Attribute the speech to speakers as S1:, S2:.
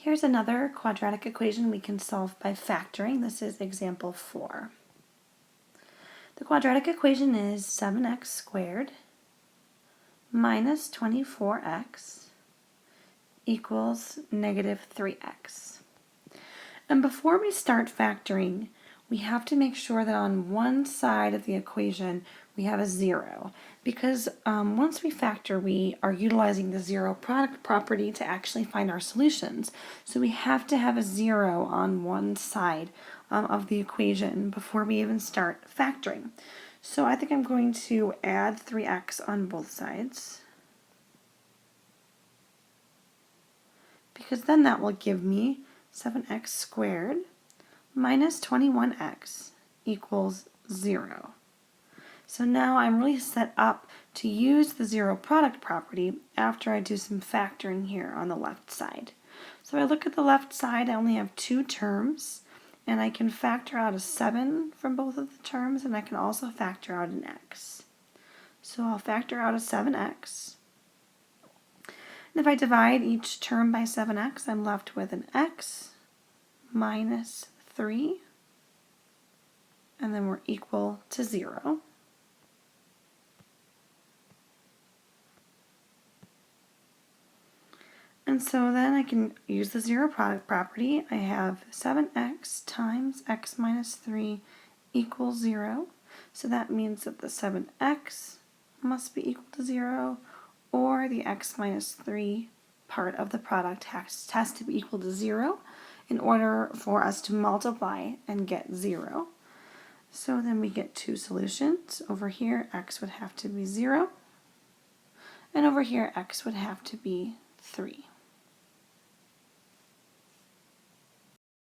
S1: Here's another quadratic equation we can solve by factoring. This is example 4. The quadratic equation is 7x squared minus 24x equals negative 3x. And before we start factoring, we have to make sure that on one side of the equation we have a 0, because once we factor, we are utilizing the zero product property to actually find our solutions. So we have to have a 0 on one side of the equation before we even start factoring. So I think I'm going to add 3x on both sides, because then that will give me 7x squared minus 21x equals 0. So now I'm really set up to use the zero product property after I do some factoring here on the left side. So I look at the left side, I only have two terms, and I can factor out a 7 from both of the terms, and I can also factor out an x. So I'll factor out a 7x. And if I divide each term by 7x, I'm left with an x minus 3, and then we're equal to 0. And so then I can use the zero product property. I have 7x times x minus 3 equals 0. So that means that the 7x must be equal to 0, or the x minus 3 part of the product has to be equal to 0 in order for us to multiply and get 0. So then we get two solutions. Over here, x would have to be 0, and over here, x would have to be 3.